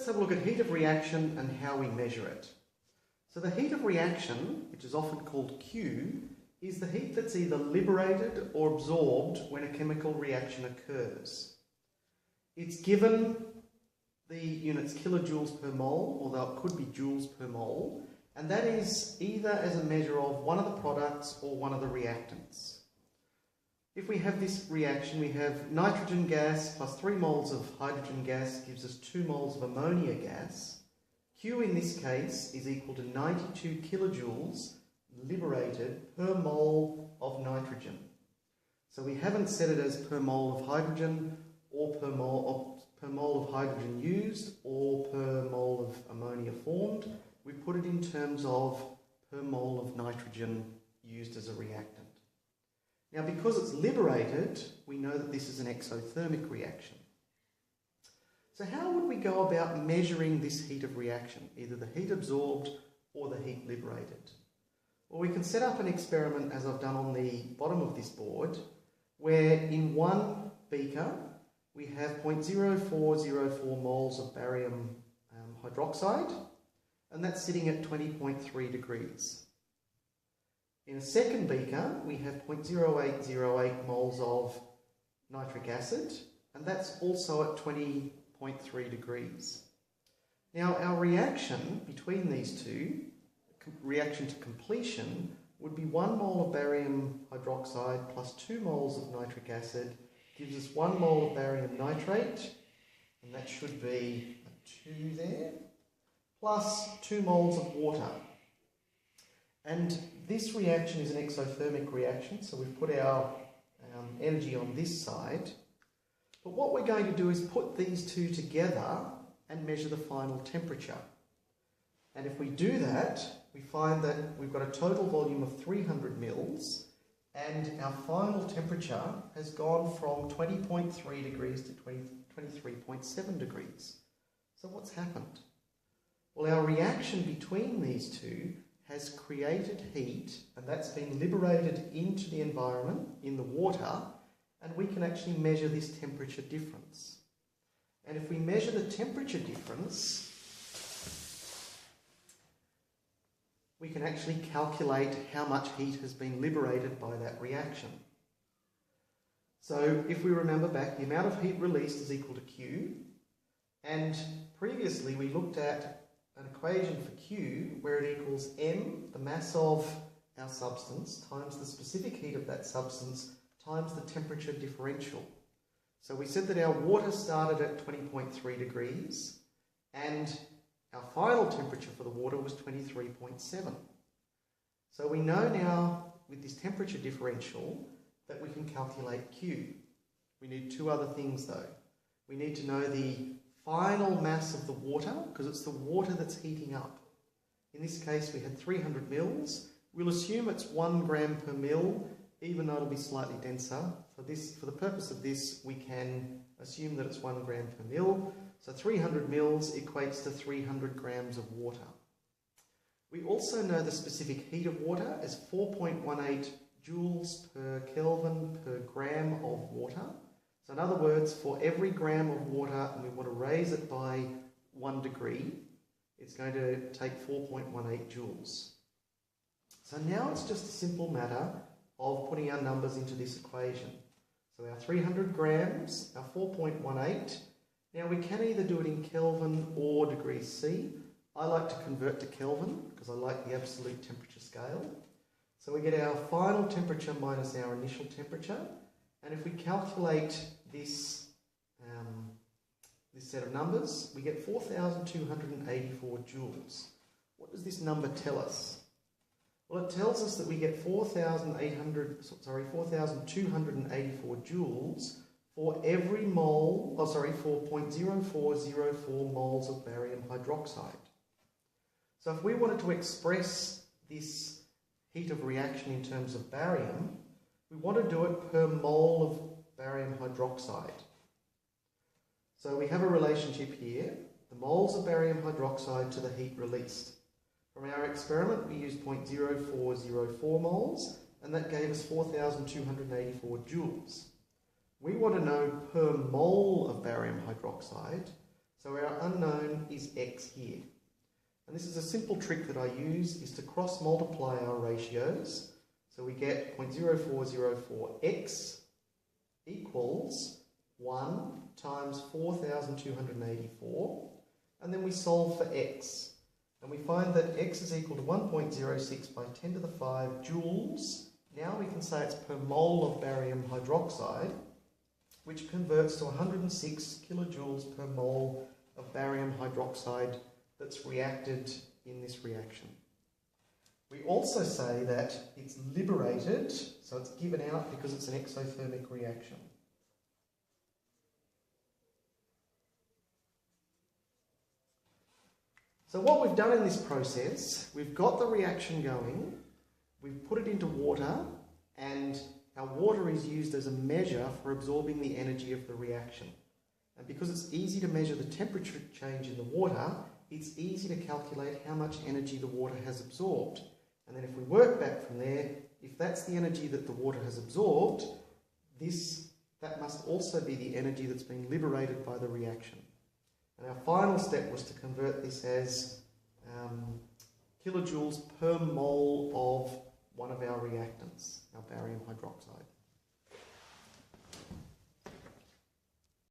let's have a look at heat of reaction and how we measure it. So the heat of reaction, which is often called Q, is the heat that's either liberated or absorbed when a chemical reaction occurs. It's given the units kilojoules per mole, although it could be joules per mole, and that is either as a measure of one of the products or one of the reactants. If we have this reaction, we have nitrogen gas plus 3 moles of hydrogen gas gives us 2 moles of ammonia gas. Q in this case is equal to 92 kilojoules liberated per mole of nitrogen. So we haven't set it as per mole of hydrogen or per mole of hydrogen used or per mole of ammonia formed. We put it in terms of per mole of nitrogen used as a reactant. Now, because it's liberated, we know that this is an exothermic reaction. So how would we go about measuring this heat of reaction, either the heat absorbed or the heat liberated? Well, we can set up an experiment, as I've done on the bottom of this board, where in one beaker we have 0.0404 moles of barium hydroxide, and that's sitting at 20.3 degrees. In a second beaker, we have 0.0808 moles of nitric acid, and that's also at 20.3 degrees. Now, our reaction between these two, reaction to completion, would be 1 mole of barium hydroxide plus 2 moles of nitric acid gives us 1 mole of barium nitrate, and that should be a 2 there, plus 2 moles of water. And this reaction is an exothermic reaction, so we've put our energy on this side. But what we're going to do is put these two together and measure the final temperature. And if we do that, we find that we've got a total volume of 300 mils, and our final temperature has gone from 20.3 degrees to 23.7 degrees. So what's happened? Well, our reaction between these two has created heat, and that's been liberated into the environment, in the water, and we can actually measure this temperature difference. And if we measure the temperature difference, we can actually calculate how much heat has been liberated by that reaction. So if we remember back, the amount of heat released is equal to Q, and previously we looked at an equation for Q where it equals m, the mass of our substance, times the specific heat of that substance, times the temperature differential. So we said that our water started at 20.3 degrees and our final temperature for the water was 23.7. So we know now with this temperature differential that we can calculate Q. We need two other things though. We need to know the final mass of the water, because it's the water that's heating up. In this case we had 300 mils. We'll assume it's 1 gram per mil, even though it'll be slightly denser. For the purpose of this, we can assume that it's 1 gram per mil. So 300 mils equates to 300 grams of water. We also know the specific heat of water as 4.18 joules per Kelvin per gram of water. So in other words, for every gram of water, and we want to raise it by 1 degree, it's going to take 4.18 joules. So now it's just a simple matter of putting our numbers into this equation. So our 300 grams, our 4.18, now we can either do it in Kelvin or degrees C. I like to convert to Kelvin because I like the absolute temperature scale. So we get our final temperature minus our initial temperature. And if we calculate this, this set of numbers, we get 4,284 joules. What does this number tell us? Well, it tells us that we get 4,284 joules for every mole, 4.0404 moles of barium hydroxide. So if we wanted to express this heat of reaction in terms of barium, we want to do it per mole of barium hydroxide. So we have a relationship here, the moles of barium hydroxide to the heat released. From our experiment, we used 0.0404 moles, and that gave us 4,284 joules. We want to know per mole of barium hydroxide, So our unknown is x here. And this is a simple trick that I use, is to cross multiply our ratios. So we get 0.0404x equals 1 times 4,284. And then we solve for x. And we find that x is equal to 1.06 by 10 to the 5 joules. Now we can say it's per mole of barium hydroxide, which converts to 106 kilojoules per mole of barium hydroxide that's reacted in this reaction. We also say that it's liberated, so it's given out because it's an exothermic reaction. So what we've done in this process, we've got the reaction going, we've put it into water, and our water is used as a measure for absorbing the energy of the reaction. And because it's easy to measure the temperature change in the water, it's easy to calculate how much energy the water has absorbed. And then if we work back from there, if that's the energy that the water has absorbed, that must also be the energy that's being liberated by the reaction. And our final step was to convert this as kilojoules per mole of one of our reactants, our barium hydroxide.